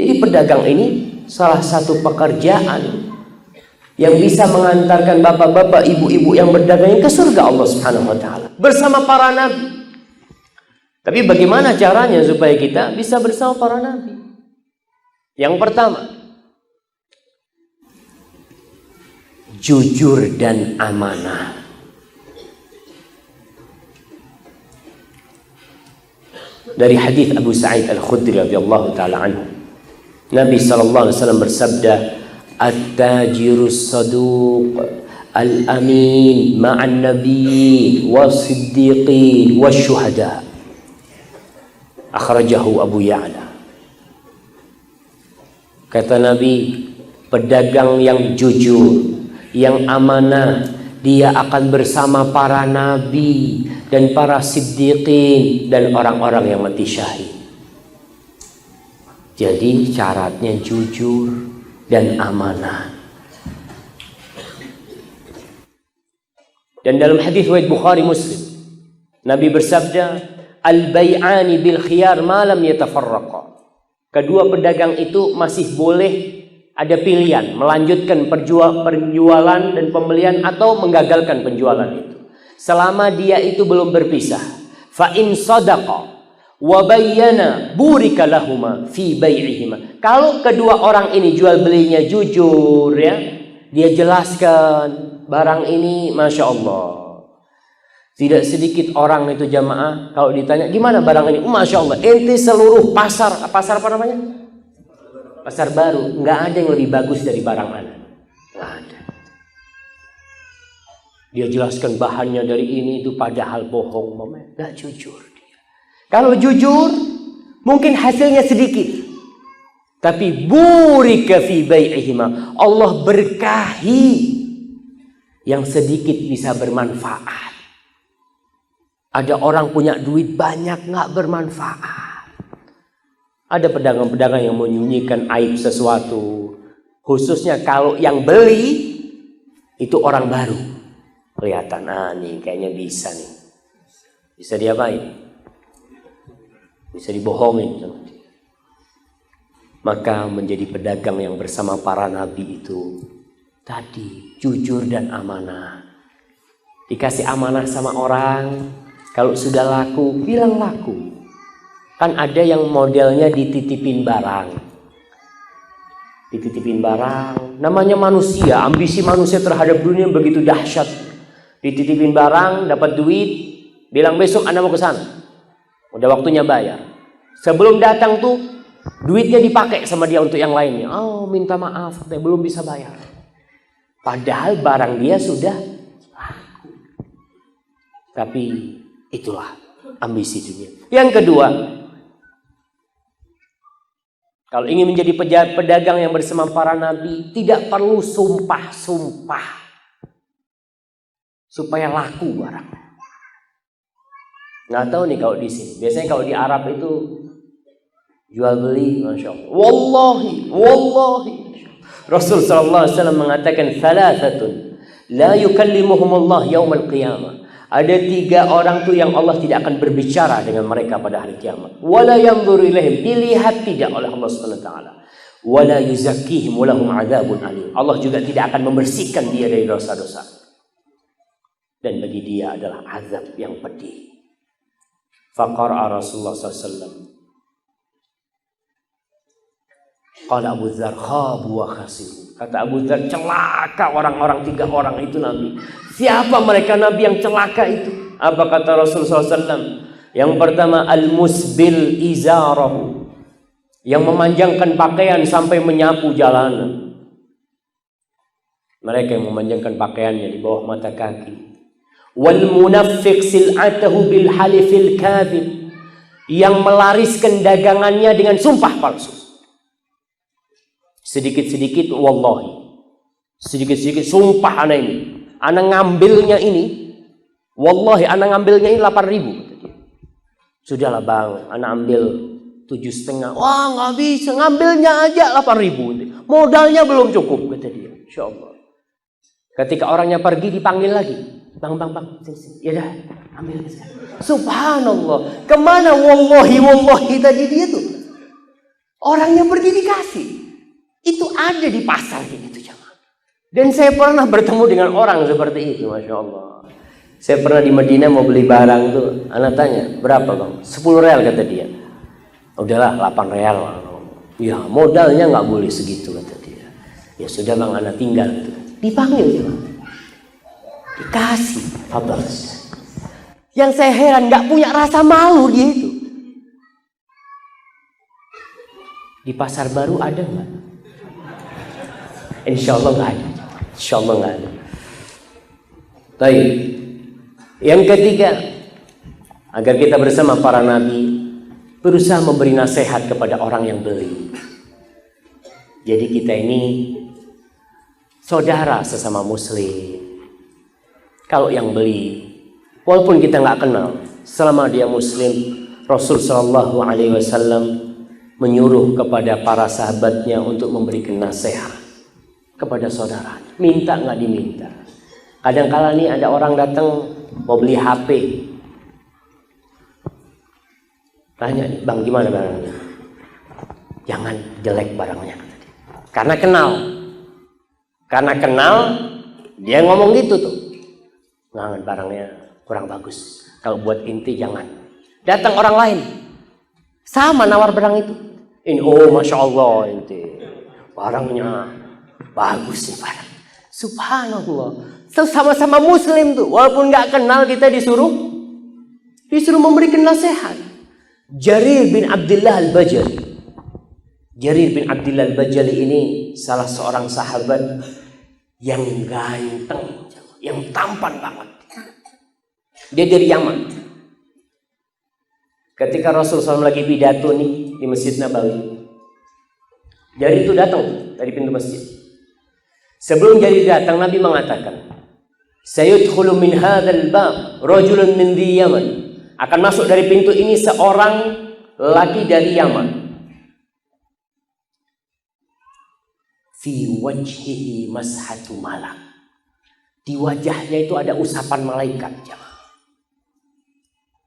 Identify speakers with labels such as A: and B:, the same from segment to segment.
A: Jadi pedagang ini salah satu pekerjaan yang bisa mengantarkan bapak-bapak, ibu-ibu yang berdagang ke surga Allah Subhanahu wa taala bersama para nabi. Tapi bagaimana caranya supaya kita bisa bersama para nabi? Yang pertama, jujur dan amanah. Dari hadis Abu Sa'id Al-Khudri radhiyallahu taala anhu, Nabi sallallahu alaihi wasallam bersabda, "At-tajirus saduq al-amin ma'an nabi was-siddiqin wasyuhada." Akhrajahu Abu Ya'la. Kata Nabi, pedagang yang jujur, yang amanah, dia akan bersama para nabi dan para siddiqin dan orang-orang yang mati syahid. Jadi syaratnya jujur dan amanah. Dan dalam hadis riwayat Bukhari Muslim, Nabi bersabda, al-bai'ani bil khiyar ma lam yatafarraqa. Kedua pedagang itu masih boleh ada pilihan, melanjutkan penjualan dan pembelian atau menggagalkan penjualan itu, selama dia itu belum berpisah. Fa in sadaqa wa bayyana burika lahuma fi bai'ihima. Kalau kedua orang ini jual belinya jujur, ya, dia jelaskan barang ini, masya Allah. Tidak sedikit orang itu jamaah kalau ditanya gimana barang ini, masya Allah, ente seluruh pasar apa namanya, pasar baru, nggak ada yang lebih bagus dari barang Anda, nggak ada. Dia jelaskan bahannya dari ini itu, padahal bohong, nggak jujur dia. Kalau jujur mungkin hasilnya sedikit, tapi burika fi bai'ihima, Allah berkahi yang sedikit bisa bermanfaat. Ada orang punya duit banyak nggak bermanfaat. Ada pedagang-pedagang yang menyembunyikan aib sesuatu, khususnya kalau yang beli itu orang baru. Kelihatan, nih kayaknya bisa nih, bisa diapain? Bisa dibohongin. Maka menjadi pedagang yang bersama para nabi itu tadi jujur dan amanah. Dikasih amanah sama orang, kalau sudah laku, bilang laku. Kan ada yang modelnya dititipin barang. Dititipin barang, namanya manusia, ambisi manusia terhadap dunia begitu dahsyat. Dititipin barang, dapat duit, bilang besok Anda mau ke sana. Udah waktunya bayar. Sebelum datang tuh, duitnya dipakai sama dia untuk yang lainnya. Oh, minta maaf, saya belum bisa bayar. Padahal barang dia sudah laku. Tapi itulah ambisi dunia. Yang kedua, kalau ingin menjadi pedagang yang bersama para nabi, tidak perlu sumpah-sumpah supaya laku barang. Nggak tahu nih kalau di sini. Biasanya kalau di Arab itu jual beli, masya Allah. Wallahi. Rasul sallallahu alaihi wasallam mengatakan, "Thalathatun la yukallimuhumullah yaumal qiyamah." Ada 3 orang tuh yang Allah tidak akan berbicara dengan mereka pada hari kiamat. Wala yanzuru ilaihim, dilihat tidak oleh Allah Subhanahu wa taala. Wala yuzakkihim walahum adzabun alim. Allah juga tidak akan membersihkan dia dari dosa-dosa. Dan bagi dia adalah azab yang pedih. Faqara Rasulullah sallallahu alaihi wasallam. Qala Abu Dzar khabu wa khasiru. Kata Abu Dzar, celaka orang-orang 3 orang itu Nabi. Siapa mereka Nabi yang celaka itu? Apa kata Rasulullah SAW? Yang pertama, al-musbil izarahu, yang memanjangkan pakaian sampai menyapu jalanan. Mereka yang memanjangkan pakaiannya di bawah mata kaki. Wal munaffiq sil'atahu bil halifil kadhib, yang melariskan dagangannya dengan sumpah palsu. Sedikit-sedikit wallahi, sedikit-sedikit sumpah anak ini, anak ngambilnya ini, wallahi anak ngambilnya ini 8.000. Sudahlah bang, anak ambil 7,5. Wah nggak bisa, ngambilnya aja 8.000, modalnya belum cukup, kata dia. Insya Allah. Ketika orangnya pergi dipanggil lagi, bang, ya dah ambil aja. Subhanallah, kemana wallahi tadi dia tuh? Orangnya pergi dikasih. Itu ada di pasar gitu jamaah. Dan saya pernah bertemu dengan orang seperti itu, Masya Allah. Saya pernah di Madinah mau beli barang tuh. Anak tanya, berapa bang? 10 real kata dia. Udahlah 8 real. Ya modalnya nggak boleh segitu kata dia. Ya sudah bang, anak tinggal. Dipanggil jamaah. Dikasih. Fadhal. Yang saya heran nggak punya rasa malu dia itu. Di pasar baru ada nggak? Insya Allah nggak ada. Insya Allah nggak ada. Baik. Yang ketiga, agar kita bersama para nabi berusaha memberi nasihat kepada orang yang beli. Jadi kita ini saudara sesama muslim. Kalau yang beli, walaupun kita nggak kenal, selama dia muslim, Rasul Shallallahu Alaihi Wasallam menyuruh kepada para sahabatnya untuk memberikan nasihat kepada saudara. Minta nggak diminta. Kadang-kala nih ada orang datang mau beli HP. Tanya nih, bang gimana barangnya? Jangan jelek barangnya. Karena kenal. Karena kenal, dia ngomong gitu tuh. Nggak, barangnya kurang bagus. Kalau buat inti jangan. Datang orang lain. Sama nawar barang itu. Ini, oh Masya Allah inti. Barangnya bagus nih barang. Subhanallah. Sama-sama muslim tuh. Walaupun nggak kenal kita disuruh memberikan nasihat. Jarir bin Abdullah al-Bajali. Jarir bin Abdullah al-Bajali ini salah seorang sahabat yang ganteng, yang tampan banget. Dia dari Yaman. Ketika Rasulullah SAW lagi pidato nih di Masjid Nabawi, Jarir itu datang dari pintu masjid. Sebelum Jarir datang, Nabi mengatakan, "Sayadkhulu min hadzal bab rajulun min di Yaman." Akan masuk dari pintu ini seorang laki dari Yaman. Fi wajhihi mashatu malak. Di wajahnya itu ada usapan malaikat.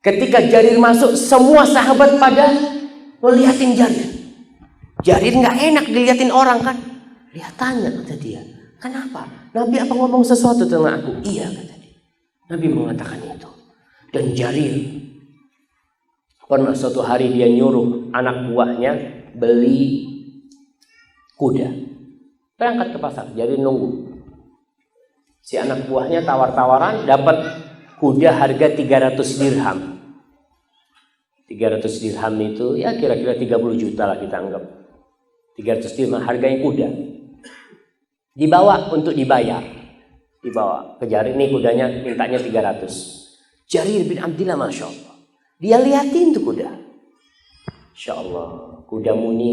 A: Ketika Jarir masuk, semua sahabat pada ngeliatin Jarir. Jarir nggak enak diliatin orang kan? Dia tanya kata dia, kenapa? Nabi apa ngomong sesuatu tentang aku? Iya kata dia. Nabi mengatakan itu. Dan Jarir pernah suatu hari dia nyuruh anak buahnya beli kuda. Berangkat ke pasar, Jarir nunggu. Si anak buahnya tawar-tawaran dapat kuda harga 300 dirham. 300 dirham itu ya kira-kira 30 juta lah kita anggap. 300 dirham harganya kuda. Dibawa untuk dibayar. Dibawa ke Jarir, nih kudanya mintanya 300. Jarir bin Abdullah Masya Allah. Dia liatin tuh kuda. Insya Allah kudamu ini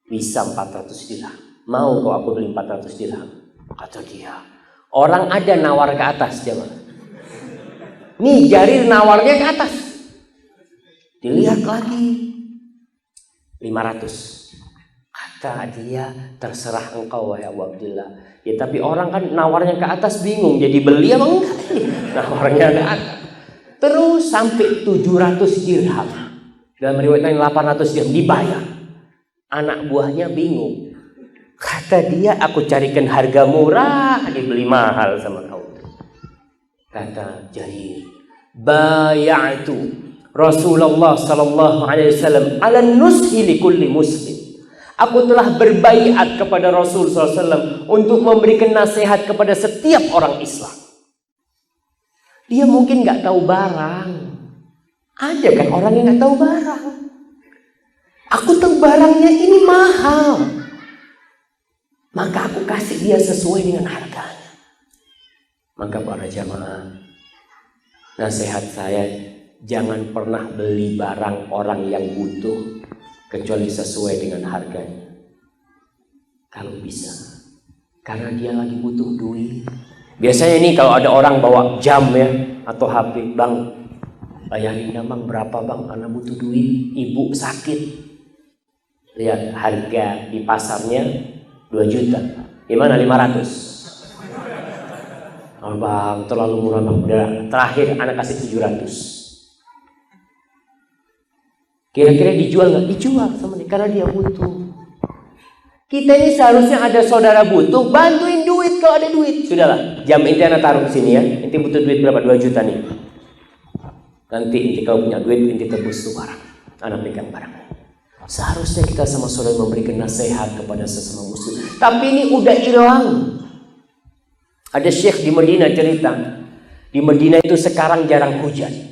A: bisa 400 dirham. Mau kok aku beli 400 dirham? Kata dia. Orang ada nawar ke atas jemaah. Nih Jarir nawarnya ke atas. Dilihat lagi 500. Kata dia, terserah engkau wahai Abu Abdullah. Ya tapi orang kan nawarnya ke atas bingung. Jadi beli apa enggak? Nawarnya ke atas. Terus sampai 700 dirham. Dalam riwayat lain 800 dirham dibayar. Anak buahnya bingung. Kata dia, aku carikan harga murah, dibeli mahal sama kau. Kata Jarir, bay'atu Rasulullah sallallahu alaihi wasallam ala nushi li kulli muslim. Aku telah berbaiat kepada Rasul sallallahu alaihi wasallam untuk memberikan nasihat kepada setiap orang Islam. Dia mungkin nggak tahu barang. Ada kan orang yang nggak tahu barang. Aku tahu barangnya ini mahal. Maka aku kasih dia sesuai dengan harganya. Maka para jamaah, nasihat saya, jangan pernah beli barang orang yang butuh kecuali sesuai dengan harganya. Kalau bisa. Karena dia lagi butuh duit. Biasanya nih kalau ada orang bawa jam ya atau HP, bang bayarin bang, berapa bang, karena butuh duit, ibu sakit. Lihat harga di pasarnya 2 juta. Gimana 500? Oh bang, terlalu murah bang. Udah, terakhir anak kasih 700. Kira-kira dijual nggak? Dijual sama dia karena dia butuh. Kita ini seharusnya ada saudara butuh, bantuin duit kalau ada duit. Sudahlah, jam inti anak taruh sini ya. Inti butuh duit berapa? 2 juta nih. Nanti inti kalau punya duit, inti tebus tuh barang. Anak pegang barang. Seharusnya kita sama saudara memberikan nasihat kepada sesama muslim. Tapi ini udah hilang. Ada syekh di Madinah cerita, di Madinah itu sekarang jarang hujan.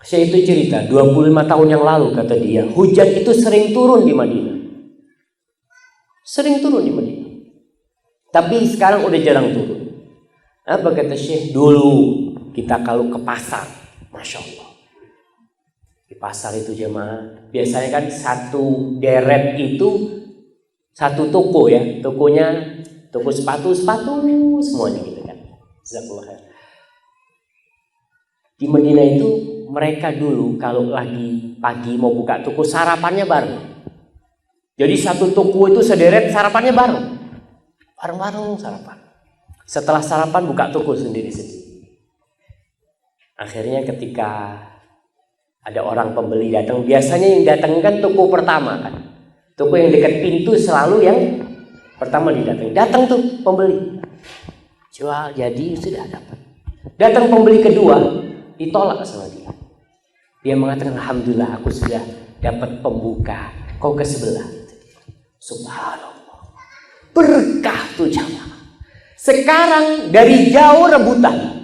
A: Saya itu cerita 25 tahun yang lalu, kata dia, hujan itu sering turun di Madinah. Sering turun di Madinah. Tapi sekarang udah jarang turun. Apa kata Syekh? Dulu kita kalau ke pasar, Masya Allah, di pasar itu jemaah, biasanya kan satu deret itu satu toko ya, tokonya toko sepatu semuanya gitu kan. Jazakallah khair. Di Madinah itu mereka dulu kalau lagi pagi mau buka toko, sarapannya bareng. Jadi satu toko itu sederet sarapannya bareng. Bareng-bareng sarapan. Setelah sarapan buka toko sendiri-sendiri. Akhirnya ketika ada orang pembeli datang, biasanya yang datang kan toko pertama kan. Toko yang dekat pintu selalu yang pertama didatangi. Datang tuh pembeli. Jual jadi sudah dapat. Datang pembeli kedua, ditolak sama dia. Dia mengatakan, alhamdulillah aku sudah dapat pembuka. Kau ke sebelah. Subhanallah. Berkah tuh jamaah. Sekarang dari jauh rebutan.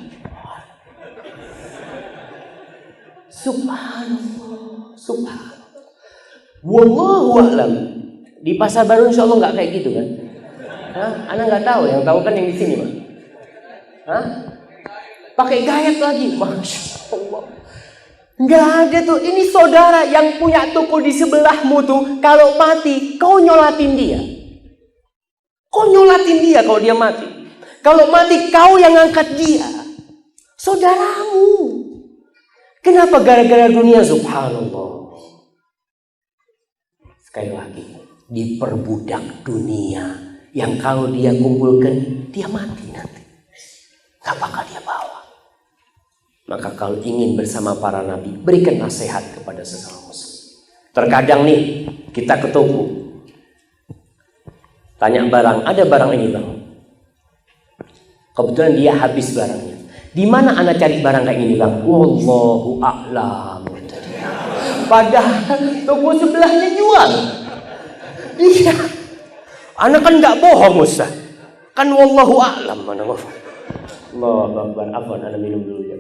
A: Subhanallah. Subhanallah. Wallahu a'lam. Di pasar baru insya Allah nggak kayak gitu kan? Hah? Anak nggak tahu. Yang tahu kan yang di sini mah. Hah? Pakai gayat lagi. Masya Allah. Nggak ada tuh. Ini saudara yang punya toko di sebelahmu tuh, kalau mati kau nyolatin dia. Kau nyolatin dia kalau dia mati. Kalau mati kau yang angkat dia. Saudaramu. Kenapa gara-gara dunia? Subhanallah. Sekali lagi, diperbudak dunia yang kalau dia kumpulkan dia mati nanti. Gak bakal dia bawa. Maka kalau ingin bersama para nabi, berikan nasihat kepada sesama muslim. Terkadang nih kita ke toko, tanya barang, ada barang ini bang. Kebetulan dia habis barangnya. Di mana anak cari barang kayak gini bang? Wallahu a'lam. Padahal toko sebelahnya jual. Iya. Anak kan nggak bohong Ustaz. Kan wallahu a'lam mana ngomong. Allah Akbar. Afwan, ana minum dulu ya.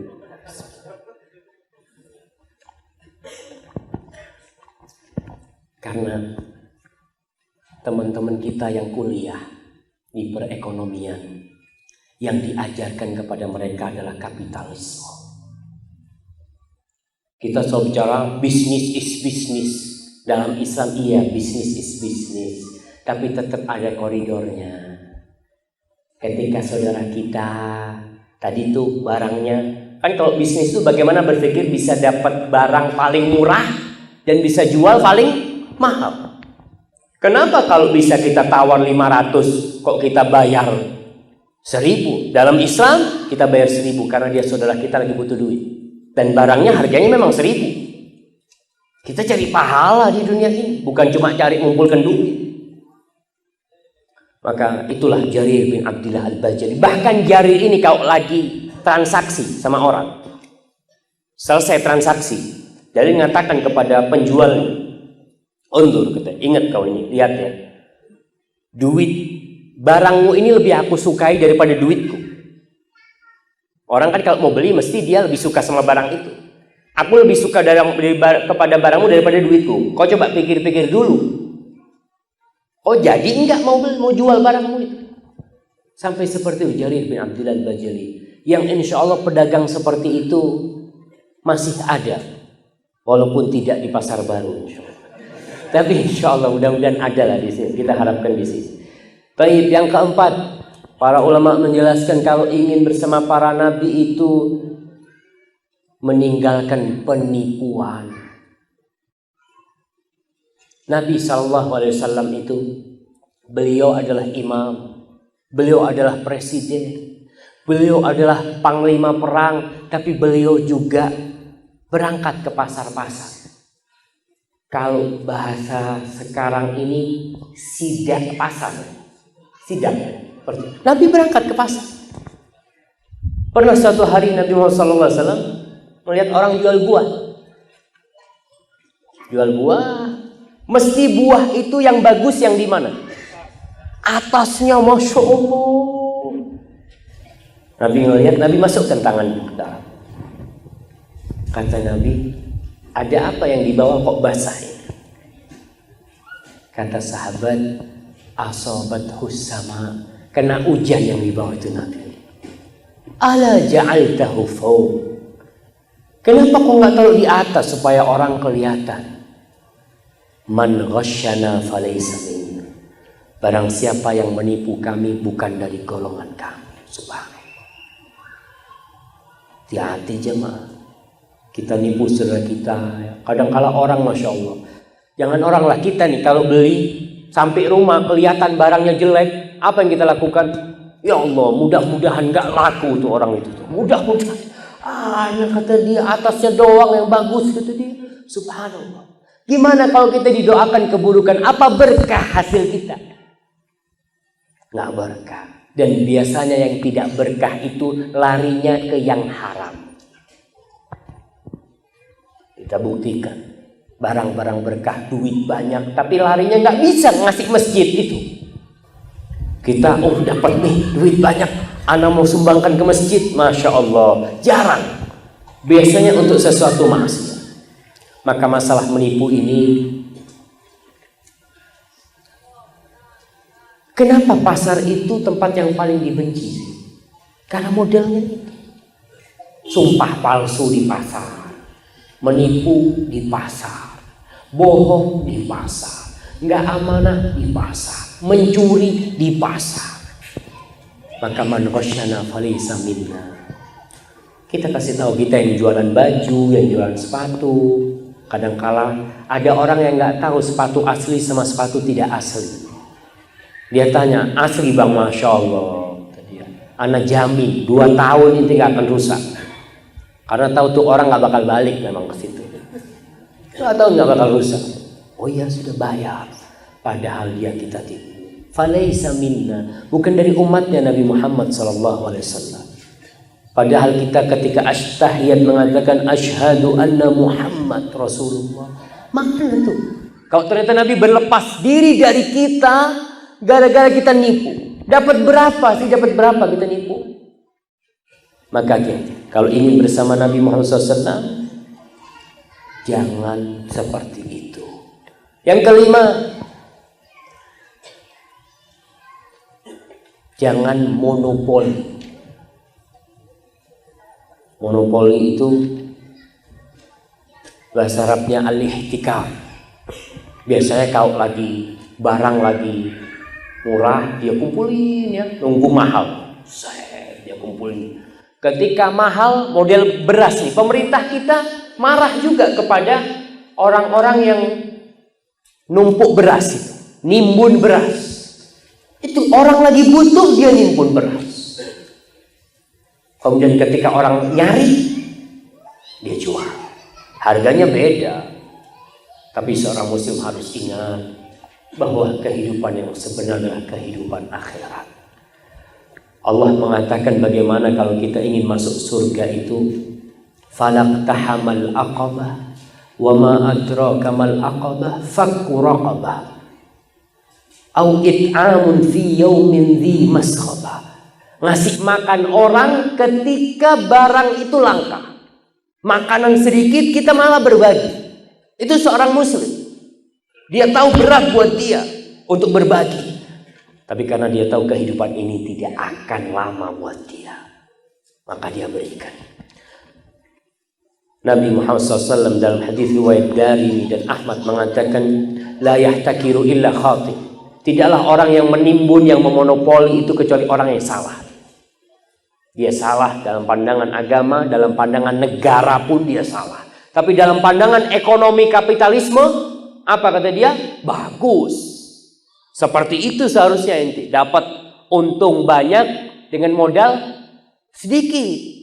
A: Karena teman-teman kita yang kuliah di perekonomian, yang diajarkan kepada mereka adalah kapitalisme. Kita selalu bicara bisnis is bisnis. Dalam Islam iya, bisnis is bisnis. Tapi tetap ada koridornya. Ketika saudara kita tadi tuh barangnya, kan kalau bisnis tuh bagaimana berpikir bisa dapat barang paling murah dan bisa jual paling mahal. Kenapa kalau bisa kita tawar 500 kok kita bayar 1000? Dalam Islam kita bayar 1000 karena dia saudara kita lagi butuh duit. Dan barangnya harganya memang 1000. Kita cari pahala di dunia ini, bukan cuma cari mengumpulkan duit. Maka itulah Jarir bin Abdullah Al-Bajali. Bahkan Jarir ini kalau lagi transaksi sama orang, selesai transaksi, Jarir mengatakan kepada penjualnya, undur, kata, ingat kau ini, lihat ya, duit barangmu ini lebih aku sukai daripada duitku. Orang kan kalau mau beli mesti dia lebih suka sama barang itu. Aku lebih suka kepada barangmu daripada duitku. Kau coba pikir-pikir dulu. Oh jadi enggak mau jual barangmu itu. Sampai seperti itu Jarir bin Abdullah Al-Bajali. Yang insya Allah pedagang seperti itu masih ada. Walaupun tidak di pasar baru insya Allah. Tapi insya Allah mudah-mudahan ada lah di sini. Kita harapkan di sini. Baik, yang keempat, para ulama menjelaskan kalau ingin bersama para nabi itu meninggalkan penipuan. Nabi SAW itu beliau adalah imam Beliau adalah presiden, beliau adalah panglima perang, tapi beliau juga berangkat ke pasar-pasar. Kalau bahasa sekarang ini sidak pasar, sidak. Nabi berangkat ke pasar. Pernah suatu hari Nabi Muhammad SAW melihat orang jual buah. Jual buah, mesti buah itu yang bagus yang di mana? Atasnya, masya Allah. Nabi ngelihat, Nabi masukkan tangan ke dalam. Kata Nabi, ada apa yang dibawa kok basah ini? Kata sahabat, asobat husama, kena hujan yang dibawa itu Nabi. Ala ja'altahu fawq. Kenapa kok nggak taruh di atas supaya orang kelihatan? Man ghasyana falaysa minna. Barang siapa yang menipu kami bukan dari golongan kami. Subhanallah. Hati-hati jemaah. Kita nipu saudara kita. Kadang-kala orang, masya Allah. Jangan orang lah, kita nih kalau beli sampai rumah kelihatan barangnya jelek, apa yang kita lakukan? Ya Allah, mudah-mudahan nggak laku tuh orang itu. Mudah-mudahan. Kata dia atasnya doang yang bagus, kata dia. Subhanallah. Gimana kalau kita didoakan keburukan? Apa berkah hasil kita? Nggak berkah. Dan biasanya yang tidak berkah itu larinya ke yang haram. Kita buktikan barang-barang berkah, duit banyak, tapi larinya nggak bisa ngasih masjid itu. Kita dapat nih duit banyak, anak mau sumbangkan ke masjid, masya Allah, jarang. Biasanya untuk sesuatu maksiat. Maka masalah menipu ini, kenapa pasar itu tempat yang paling dibenci? Karena modelnya itu. Sumpah palsu di pasar, menipu di pasar, bohong di pasar, nggak amanah di pasar, mencuri di pasar. Maka man ghasyana falaysa minna. Kita kasih tahu, kita yang jualan baju, yang jualan sepatu. Kadangkala ada orang yang nggak tahu sepatu asli sama sepatu tidak asli. Dia tanya, asli bang, masya Allah. Anak jamin 2 tahun ini nggak akan rusak. Karena tahu tuh orang nggak bakal balik memang ke situ. 2 tahun nggak bakal rusak. Oh iya, sudah bayar. Padahal dia kita tipu. Falaysa minna, bukan dari umatnya Nabi Muhammad SAW. Padahal kita ketika astahiyat mengatakan asyhadu anna Muhammad Rasulullah. Mana tuh? Kalau ternyata Nabi berlepas diri dari kita gara-gara kita nipu. Dapat berapa sih? Dapat berapa kita nipu? Maka kalau ingin bersama Nabi Muhammad SAW, jangan seperti itu. Yang kelima, jangan monopoli. Monopoli itu bahasa Arabnya al-ihtikar. Biasanya kalau lagi barang lagi murah, dia kumpulin ya, nunggu mahal. Dia kumpulin. Ketika mahal, model beras nih, pemerintah kita marah juga kepada orang-orang yang numpuk beras itu, nimbun beras. Itu orang lagi butuh, dia nimbun beras. Kemudian ketika orang nyari, dia jual. Harganya beda. Tapi seorang muslim harus ingat bahwa kehidupan yang sebenarnya adalah kehidupan akhirat. Allah mengatakan bagaimana kalau kita ingin masuk surga itu, falaqtahamal aqabah wa ma adraka mal aqabah fakku raqabah au it'amun fi yaumin dhi masghaba. Ngasih makan orang ketika barang itu langka. Makanan sedikit kita malah berbagi. Itu seorang muslim. Dia tahu berat buat dia untuk berbagi. Tapi karena dia tahu kehidupan ini tidak akan lama buat dia, maka dia berikan. Nabi Muhammad SAW dalam hadis riwayat Darimi dan Ahmad mengatakan, la yahtakiru illa khati. Tidaklah orang yang menimbun, yang memonopoli itu kecuali orang yang salah. Dia salah dalam pandangan agama, dalam pandangan negara pun dia salah. Tapi dalam pandangan ekonomi kapitalisme, apa kata dia? Bagus. Seperti itu seharusnya ente dapat untung banyak dengan modal sedikit.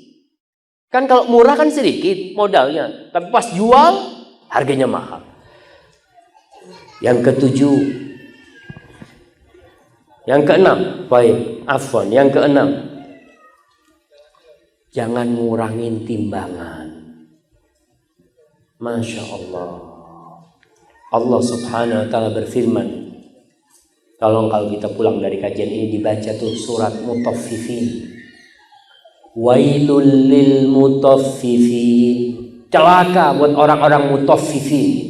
A: Kan kalau murah kan sedikit modalnya, tapi pas jual harganya mahal. Yang ketujuh, yang keenam, yang keenam, jangan ngurangin timbangan. Masya Allah. Allah subhanahu wa ta'ala berfirman, kalau kita pulang dari kajian ini dibaca tuh surat Mutaffifin. Wailul lil mutaffifin. Celaka buat orang-orang mutaffifin.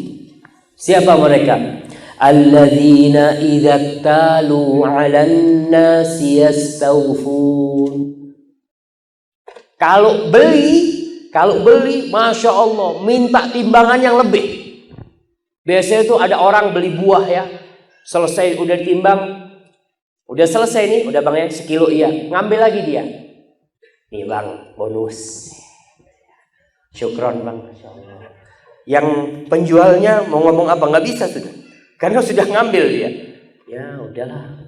A: Siapa mereka? Alladzina idza talu 'alan nasi yastawfun. Kalau beli, Masya Allah, minta timbangan yang lebih. Biasanya itu ada orang beli buah ya, selesai udah ditimbang, udah selesai nih, udah bang ya sekilo iya, ngambil lagi dia. Nih bang, bonus. Syukron bang, Masya Allah. Yang penjualnya mau ngomong apa nggak bisa sudah, karena sudah ngambil dia. Ya udahlah.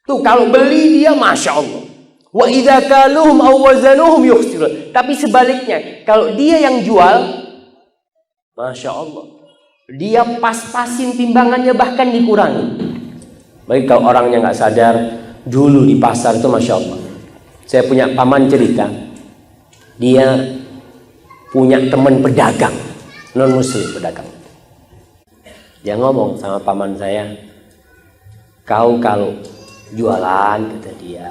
A: Tuh kalau beli dia, Masya Allah. Wa idza kaluhum aw wazanuhum yukhsirun. Tapi sebaliknya, kalau dia yang jual, Masya Allah, dia pas-pasin timbangannya, bahkan dikurangi. Baik kalau orangnya nggak sadar, dulu di pasar itu Masya Allah. Saya punya paman cerita, dia punya teman pedagang, non muslim pedagang. Dia ngomong sama paman saya, kau kalau jualan, kata dia,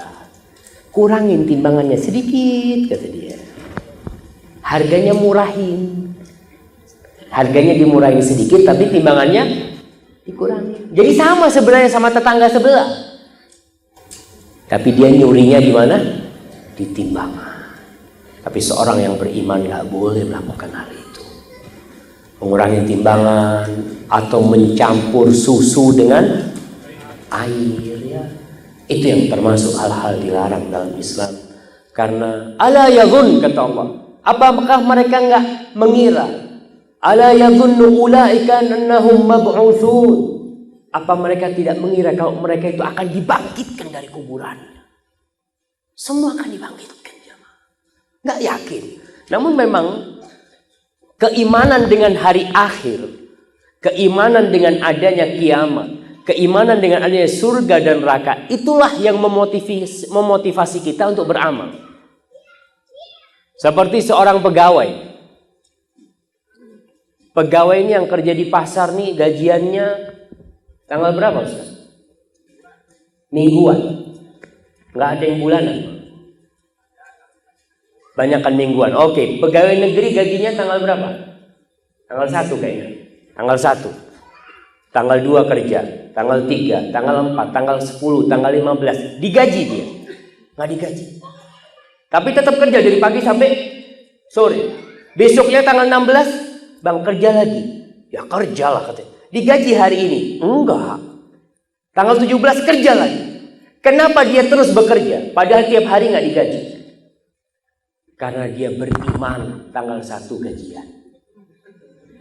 A: kurangin timbangannya sedikit, kata dia. Harganya murahin. Harganya dimurahin sedikit, tapi timbangannya dikurangi. Jadi sama sebenarnya sama tetangga sebelah. Tapi dia nyurinya di mana? Di timbangan. Tapi seorang yang beriman nggak boleh melakukan hal itu. Mengurangi timbangan atau mencampur susu dengan air ya. Itu yang termasuk hal-hal dilarang dalam Islam. Karena ala yaghun, kata Allah. Apakah mereka nggak mengira? Ala yadhunnu ulaika annahum mab'utsun. Apa mereka tidak mengira kalau mereka itu akan dibangkitkan dari kuburan? Semua akan dibangkitkan, jemaah. Enggak yakin. Namun memang keimanan dengan hari akhir, keimanan dengan adanya kiamat, keimanan dengan adanya surga dan neraka, itulah yang memotivasi kita untuk beramal. Seperti seorang pegawai. Pegawai ini yang kerja di pasar nih, gajiannya tanggal berapa, Ustaz? Mingguan. Nggak ada yang bulanan. Banyakan mingguan. Oke, pegawai negeri gajinya tanggal berapa? Tanggal 1 kayaknya. Tanggal 1. Tanggal 2 kerja. Tanggal 3. Tanggal 4. Tanggal 10. Tanggal 15. Digaji dia. Nggak digaji. Tapi tetap kerja dari pagi sampai sore. Besoknya tanggal 16. Bang kerja lagi. Ya kerjalah katanya. Digaji hari ini? Enggak. Tanggal 17 kerja lagi. Kenapa dia terus bekerja? Padahal tiap hari nggak digaji. Karena dia beriman tanggal 1 gajian.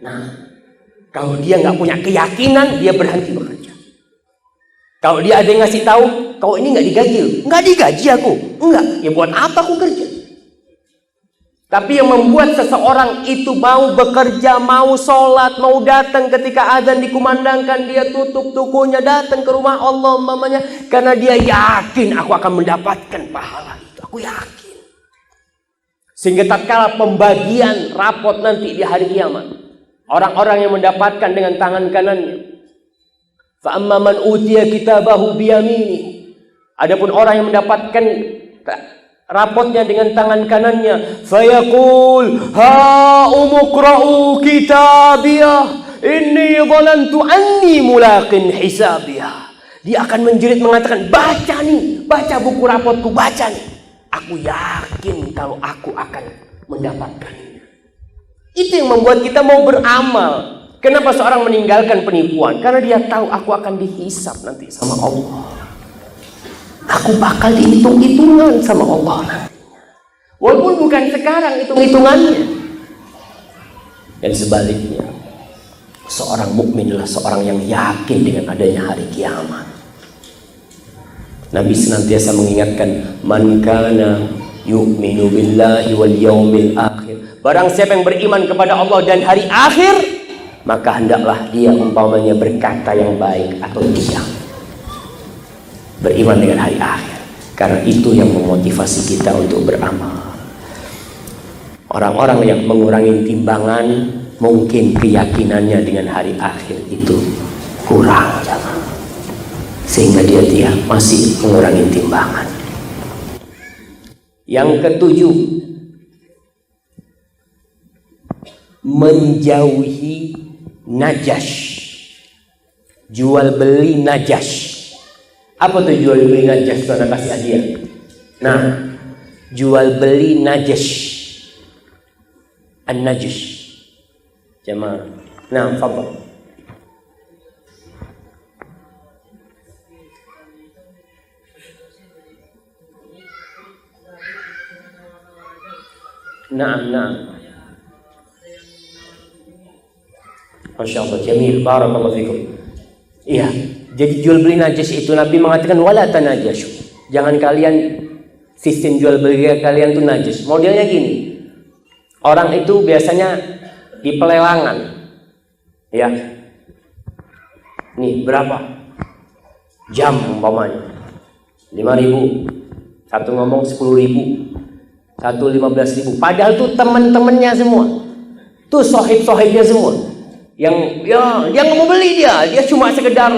A: Nah, kalau dia nggak punya keyakinan, dia berhenti bekerja. Kalau dia ada yang ngasih tahu, kau ini nggak digaji. Nggak digaji aku. Enggak. Ya buat apa aku kerja? Tapi yang membuat seseorang itu mau bekerja, mau sholat, mau datang ketika azan dikumandangkan, dia tutup tokonya, datang ke rumah Allah umpamanya, karena dia yakin aku akan mendapatkan pahala itu. Aku yakin. Sehingga tatkala pembagian rapot nanti di hari kiamat, orang-orang yang mendapatkan dengan tangan kanannya, fa amma man utiya kitabahu biyamini, adapun orang yang mendapatkan rapotnya dengan tangan kanannya, fayaqul ha umqra'u kitabiyah inni dhanantu anni mulaqin hisabiyah. Dia akan menjerit mengatakan, baca nih, baca buku rapotku, baca nih. Aku yakin kalau aku akan mendapatkannya. Itu yang membuat kita mau beramal. Kenapa seorang meninggalkan penipuan? Karena dia tahu aku akan dihisab nanti sama Allah. Aku bakal dihitung-hitungan sama Allah nantinya. Walaupun bukan sekarang hitung-hitungannya. Dan sebaliknya, seorang mukmin adalah seorang yang yakin dengan adanya hari kiamat. Nabi senantiasa mengingatkan, man kana yu'minu billahi wal yaumil akhir, barang siapa yang beriman kepada Allah dan hari akhir, maka hendaklah dia umpamanya berkata yang baik atau diam. Beriman dengan hari akhir, karena itu yang memotivasi kita untuk beramal. Orang-orang yang mengurangi timbangan, mungkin keyakinannya dengan hari akhir itu kurang, sehingga dia masih mengurangi timbangan. Yang ketujuh, menjauhi najas, jual beli najas. Apa tuh jual beli najas? Karena kasih hadiah. Nah, jual beli najas, an-najis, jemaah. Nah, fadhal. Naam. Masya Allah, jamil, barakallahu fikum. Iya, jadi jual beli najis itu Nabi mengatakan wala tanajashu. Jangan kalian sistem jual beli kalian tuh najis. Modelnya gini. Orang itu biasanya di pelelangan. Ya. Nih, berapa? Jam umpamanya. 5.000. Satu ngomong 10.000. Satu 15.000. Padahal tuh teman-temannya semua. Tuh sohib-sohibnya semua. Yang ya dia nggak mau beli, dia cuma sekedar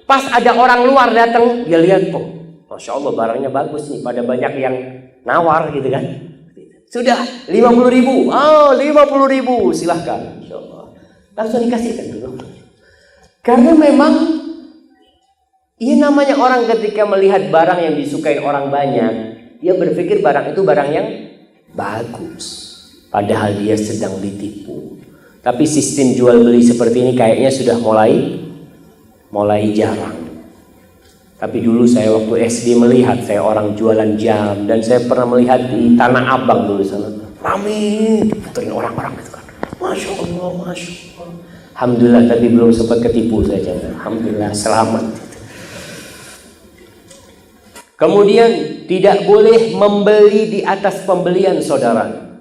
A: pas ada orang luar datang, dia lihat, oh, masya Allah barangnya bagus nih, pada banyak yang nawar gitu kan. Sudah 50.000, oh 50.000, silahkan, insya Allah. Langsung dikasihkan dulu. Karena memang ini namanya orang ketika melihat barang yang disukai orang banyak, dia berpikir barang itu barang yang bagus, padahal dia sedang ditipu. Tapi sistem jual beli seperti ini kayaknya sudah mulai jarang. Tapi dulu saya waktu SD melihat saya orang jualan jam, dan saya pernah melihat di Tanah Abang dulu sana. Rame, diputerin orang-orang gitu kan. Masya Allah, Masya Allah. Alhamdulillah, tapi belum sempat ketipu saja. Alhamdulillah, selamat. Kemudian tidak boleh membeli di atas pembelian saudara.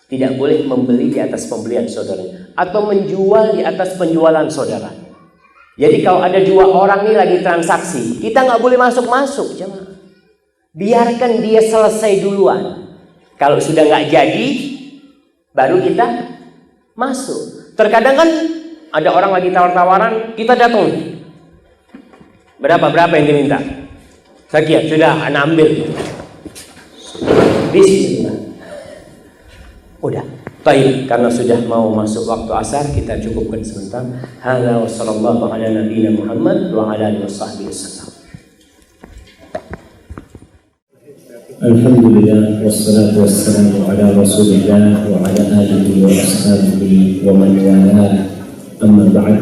A: Tidak boleh membeli di atas pembelian saudara, atau menjual di atas penjualan saudara. Jadi kalau ada dua orang nih lagi transaksi, kita nggak boleh masuk-masuk, jemaah. Biarkan dia selesai duluan. Kalau sudah nggak jadi, baru kita masuk. Terkadang kan ada orang lagi tawar-tawaran, kita datang. Berapa yang diminta? Sekian, sudah, anak ambil. Bismillah. Udah, baik, karena sudah mau masuk waktu asar, kita cukupkan sebentar. Hadza wa sallallahu ala nabiyina Muhammad wa ala alihi washabbihi wasallam.
B: Alhamdulillah wassalatu wassalamu ala Rasulillah wa ala alihi wa ashabihi wa man wala. Amma ba'd.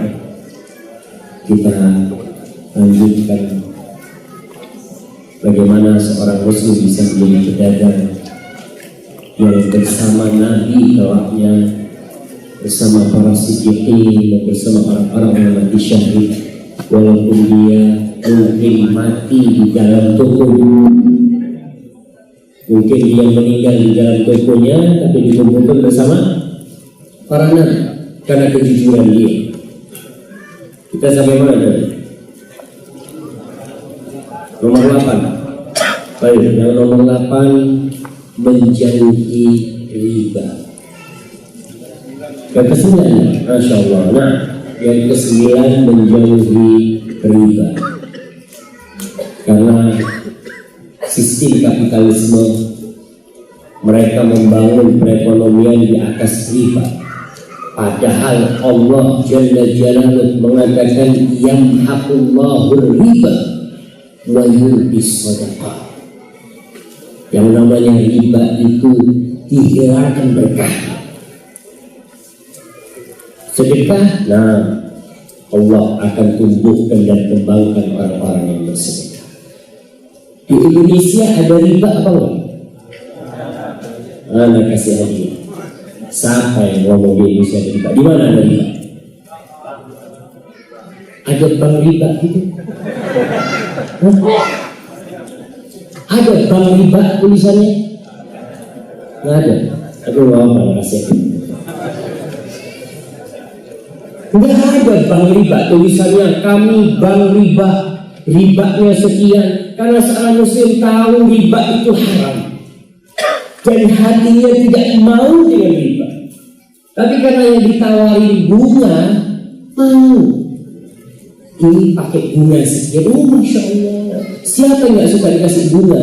B: Kita lanjutkan bagaimana seorang muslim bisa menjadi pedagang yang bersama Nabi kelaknya, bersama para siddiqin, bersama orang-orang yang mati syahid, walaupun dia mungkin mati di dalam toko, mungkin dia meninggal di dalam tokonya, tapi dikumpulkan bersama para nabi karena kejujuran dia. Kita sampai mana tadi? Nomor 8. Baik, yang nomor 8, menjauhi riba. Yang ke-9, Masya Allah. Nah, yang ke-9, menjauhi riba. Karena sistem kapitalisme, mereka membangun perekonomian di atas riba. Padahal Allah Jalla Jalaluhu mengatakan yamhaqullahu riba wa yurbis shadaqah. Yang namanya riba itu dihilangkan berkah. Sedekah, nah Allah akan tumbuhkan dan kembangkan orang-orang yang bersedekah. Di Indonesia ada riba apa enggak? Nah, kasih hadiah. Siapa yang ngomong di Indonesia ada riba? Di mana ada riba? Ada bank riba gitu? Ada bank riba tulisannya? Nggak ada. Aku mau apa kasih? Nggak ada bank riba tulisannya kami bank riba, ribanya sekian. Karena seorang muslim tahu riba itu haram dan hatinya tidak mau dengan riba. Tapi karena yang ditawari bunga, mau. Ini pakai bunga sekian, oh Masya Allah. Siapa yang gak suka dikasih bunga?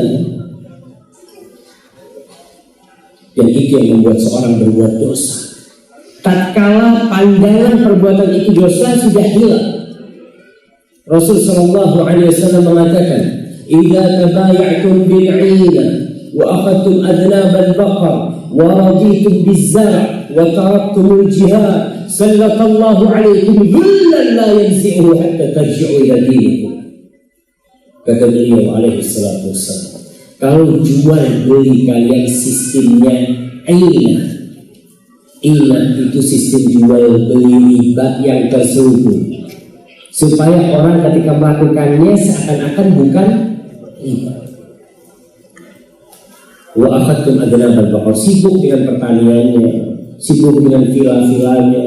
B: Dan itu yang membuat seorang berbuat dosa. Tatkala pandangan perbuatan itu dosa sudah hilang. Rasul sallallahu alaihi wasallam mengatakan, "Idza tabaya'tum bil'ina wa akhadtum adnab al-baqar wa raditum biz-zar' wa taraktumul jihad, sallallahu alaikum dhullan la yanzi'uhu hatta tarji'u ila dinikum." Kata beliau alaihi salatu wassalam, kalau jual beli kalian sistemnya Ina itu sistem jual beli riba yang terselubung, supaya orang ketika melakukannya seakan-akan bukan riba. Wa akhadtum adnabal baqar, sibuk dengan pertaniannya, sibuk dengan villa-villanya,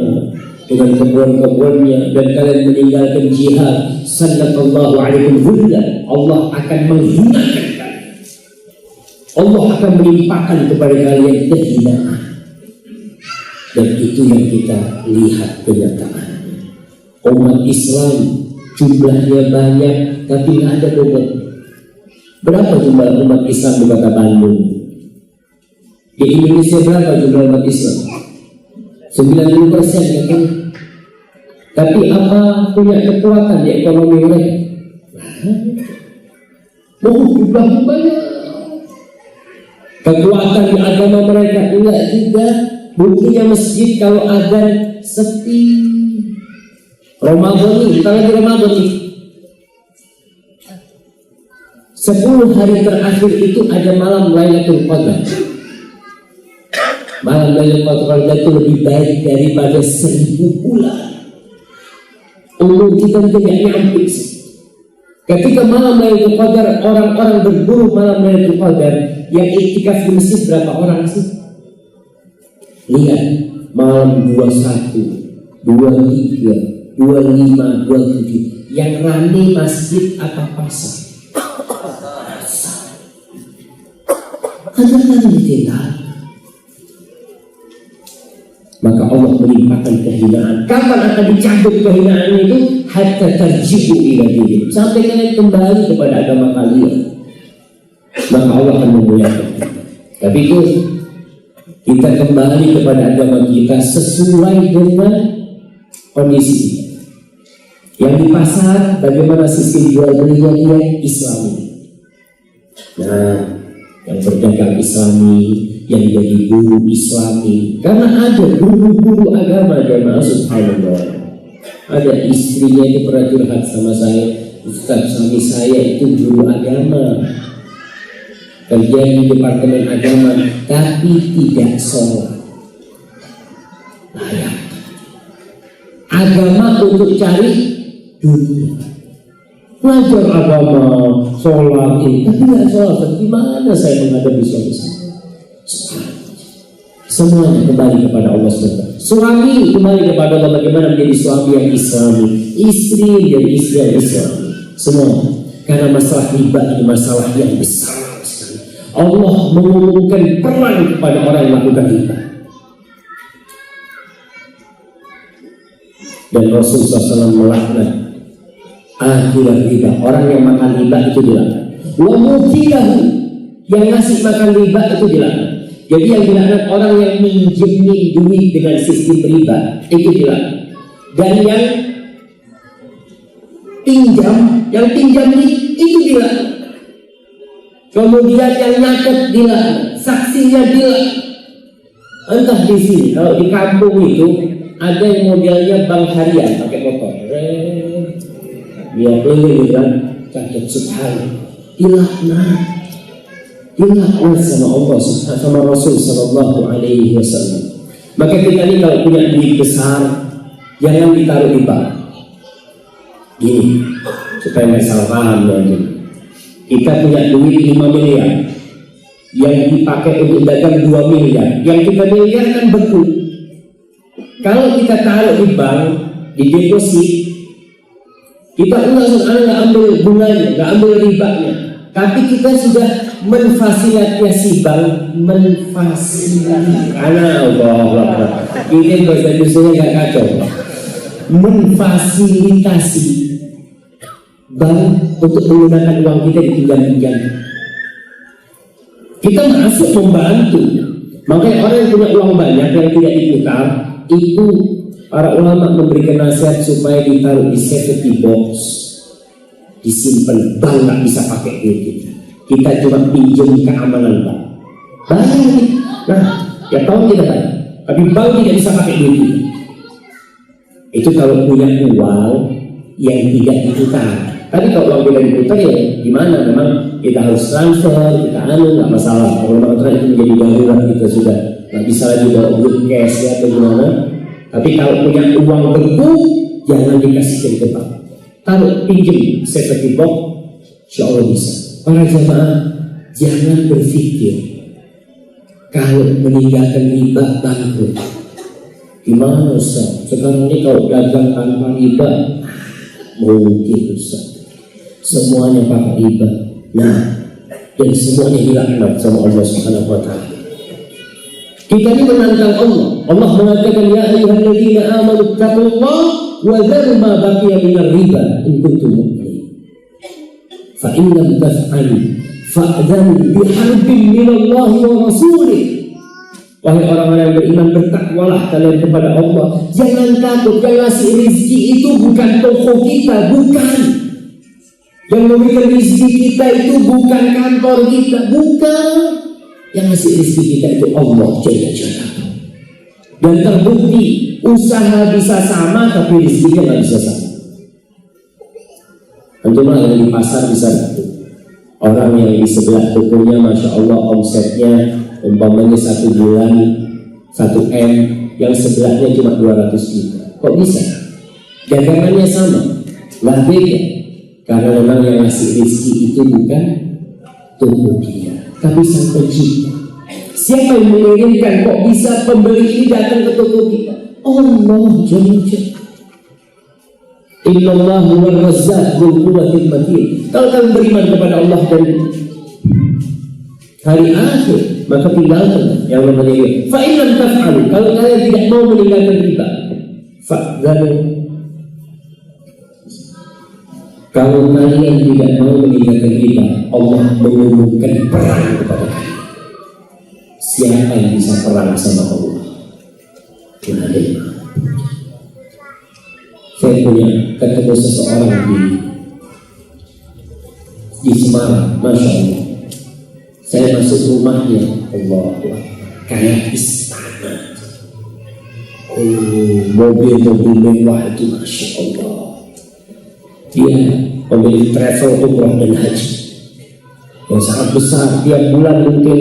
B: dengan kebun-kebunnya, dan kalian meninggalkan jihad, sallallahu alaikum dhullan, Allah akan menghinakan kalian. Allah akan melimpahkan kepada kalian kehinaan. Dan itu yang kita lihat kenyataan. Umat Islam jumlahnya banyak, tapi nggak ada bobot. Berapa jumlah umat Islam di Kota Bandung? Di Indonesia berapa jumlah umat Islam? 90% kan? Tapi apa punya kekuatan di ekonomi mereka? Jumlah banyak. Kekuatan di agama mereka enggak juga. Buktinya masjid kalau azan sepi. Ramadan ini, kita lagi Ramadan ini, 10 hari terakhir itu ada malam Lailatul Qadar. Malam Lailatul Qadar itu lebih baik daripada 1000 bulan. Umur kita tidak nyampe. Ketika malam Lailatul Qadar, orang-orang berburu malam Lailatul Qadar. Yang iktikaf di masjid berapa orang sih? Lihat, malam 21, 23, 25, 27, yang rame masjid apa pasar? Pasar. Kadang-kadang ditinggal. Maka Allah melimpahkan kehinaan. Kapan akan dicabut kehinaan itu? Hatta tarji'u ila dinikum, sampai kalian kembali kepada agama kalian. Maka Allah akan memuliakan kita. Tapi itu kita kembali kepada agama kita sesuai dengan kondisi. Yang di pasar, bagaimana sistem jual belinya dia Islami. Nah, yang berdagang Islami, yang jadi guru Islami. Karena ada guru-guru agama jamaah subhanallah. Ada istrinya itu pernah curhat sama saya, Ustaz, suami saya itu guru agama, kerja di departemen agama, tapi tidak sholat. Agama untuk cari dunia. Belajar agama, sholat ini, tapi tidak sholat. Gimana saya menghadapi suami saya? Semuanya kembali kepada Allah SWT. Suami kembali kepada Allah, bagaimana menjadi suami yang Islami, istri menjadi istri yang Islami. Semua karena masalah riba ini masalah yang besar. Allah mengumumkan perang kepada orang yang melakukan riba. Dan Rasulullah SAW melaknat akhirat riba, orang yang makan riba itu dilaknat. Wa mukilahu, yang ngasih makan riba itu dilaknat. Jadi yang dilaknat orang yang minjemin duit dengan sistem riba itu dilaknat. Dan yang pinjam itu dilaknat. Kemudian yang nyatet dilaknat, saksinya dilaknat. Entah di sini, kalau di kampung itu ada yang modelnya bank harian pakai motor. Dia beli kan, catat subhanallah. Dilaknat sama Allah, sama Rasul sallallahu alaihi wasallam. Maka kita ini kalau punya duit besar, jangan ditaruh di bank. Gini, supaya nggak salah paham ya. Kita punya duit 5 miliar, yang dipakai untuk dagang 2 miliar, yang 3 miliar kan beku. Kalau kita taruh di bank, di deposit, kita nggak ambil bunganya, nggak ambil ribanya, tapi kita sudah memfasilitasi bank, ini bahasa Indonesia nggak kacau, memfasilitasi bank untuk menggunakan uang kita dipinjam-pinjam. Kita masuk membantu. Makanya orang yang punya uang banyak yang tidak diputar, itu para ulama memberikan nasihat supaya ditaruh di safety box, disimpan. Bank nggak bisa pakai duit kita. Kita cuma pinjam keamanan bank. Nah, ya tahu kita kan. Tapi bank tidak bisa pakai duit kita. Itu kalau punya uang yang tidak diputar. Tapi kalau uang tidak diputar ya gimana? Memang kita harus transfer, kita nggak masalah. Kalau memang itu menjadi darurat, kita sudah nggak bisa lagi bawa duit cash ya atau gimana. Tapi kalau punya uang beku, jangan dikasih ke bank. Taruh pinjam safety box, insya Allah bisa. Para jamaah jangan berpikir kalau meninggalkan riba bangkrut. Gimana Ustaz? Sekarang ini kalau dagang tanpa riba mungkin Ustaz. Semuanya pakai riba. Nah, dan semuanya dilaknat sama Allah Subhanahu wa taala. Kita ini menantang Allah. Allah mengatakan ya ayyuhalladzina amanu taqullaha wa dharu ma baqiya minar riba in kuntum mu'minin. Fa in lam taf'alu fa'dhanu biharbin minallahi wa rasulih. Wahai orang-orang yang beriman, bertakwalah kalian kepada Allah. Jangan takut, yang ngasih rezeki itu bukan toko kita, bukan. Yang memberikan rezeki kita itu bukan kantor kita, bukan. Yang ngasih rezeki kita itu Allah Jalla Jalaluhu. Dan terbukti usaha bisa sama tapi rezekinya nggak bisa sama. Tentulah yang di pasar bisa orang yang di sebelah tokonya masya Allah omsetnya umpamanya 1 bulan 1 M, yang sebelahnya cuma 200 juta. Kok bisa? Dagangannya sama, lah beda. Karena memang yang ngasih rezeki itu bukan toko dia, tapi sang pencipta. Siapa yang mengirimkan? Kok bisa pembeli ini datang ke toko kita? Allah Jalla Jalla. Innallaha huwar razzaq dzul quwwatil matin. Kalau kalian beriman kepada Allah dan hari akhir, maka tinggalkan yang namanya riba. Fa in lam taf'alu, kalau kalian tidak mau meninggalkan riba, fa'dhanu. Kalau kalian tidak mau meninggalkan riba, Allah mengumumkan perang kepada kalian. Siapa yang bisa perang sama Allah? Tidak ada. Saya punya ketemu seseorang di Semarang, masya Allah. Saya masuk rumahnya, Allah, kayak istana. Mobil-mobil mewah itu masya Allah. Dia pemilik travel umrah dan haji yang sangat besar. Tiap bulan mungkin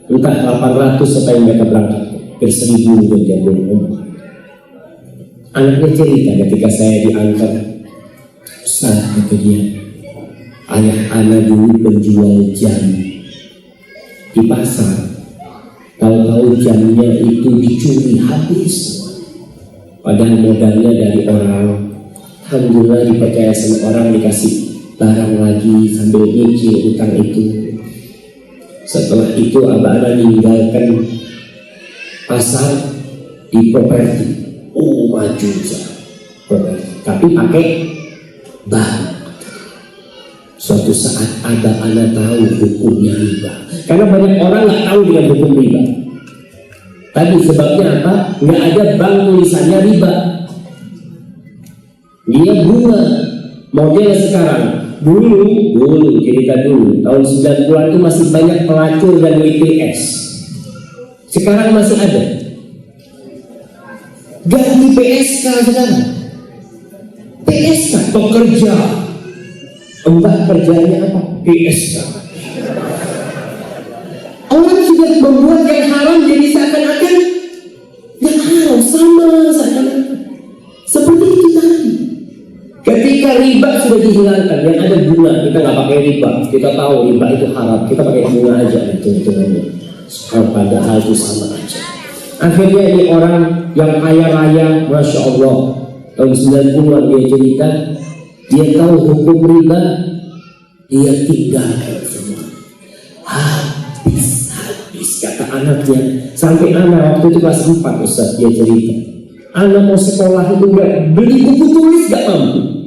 B: entah 800 sampai mereka berangkat ke 1000 dia bulan umrah. Anaknya cerita ketika saya diangkat, Ustaz, kata dia, ayah anak dulu penjual jam di pasar. Tahu-tahu jamnya itu dicuri habis, padahal modalnya dari orang. Alhamdulillah dipercaya sama orang, dikasih barang lagi sambil nyicil utang itu. Setelah itu abah-abah meninggalkan pasar di properti. Maju properti, tapi pakai bank. Suatu saat abah-abah tahu hukumnya riba, karena banyak orang nggak tahu dengan hukum riba. Tadi sebabnya apa? Nggak ada bank tulisannya riba. Dia bunga model sekarang. Dulu cerita dulu tahun 90-an itu masih banyak pelacur dan WPS. Sekarang masih ada. Ganti PSK sekarang. PSK pekerja. Entah kerjanya apa? PSK. Orang sudah membuat yang haram jadi seakan-akan yang haram sama seakan-akan. Ketika riba sudah dihilangkan, yang ada bunga, kita nggak pakai riba, kita tahu riba itu haram, kita pakai bunga aja hitung-hitungannya. Padahal itu sama aja. Akhirnya ini orang yang kaya raya, masya Allah, tahun 90-an dia cerita, dia tahu hukum riba, dia tinggalkan semua. Habis kata anaknya, sampai anak waktu itu kelas 4 Ustaz, dia cerita, anak mau sekolah itu nggak beli buku tulis nggak mampu.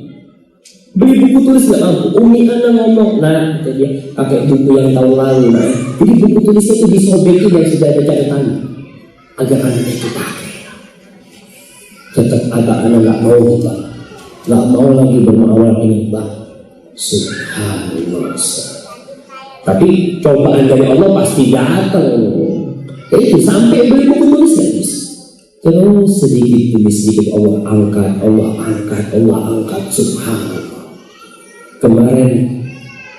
B: Beli buku tulis nggak mampu. Umi anak ngomong, nah kata dia pakai buku yang tahun lalu, nah. Jadi buku tulisnya itu disobeki dan sudah ada catatan agar anak itu pakai. Tetap agak anak nggak mau riba, nggak mau lagi bermuamalah ini bang. Subhanallah. Tapi cobaan dari Allah pasti datang. Itu sampai beli buku tulis ya bisa. Terus sedikit demi sedikit Allah angkat, Allah angkat, Allah angkat. Subhanallah. Kemarin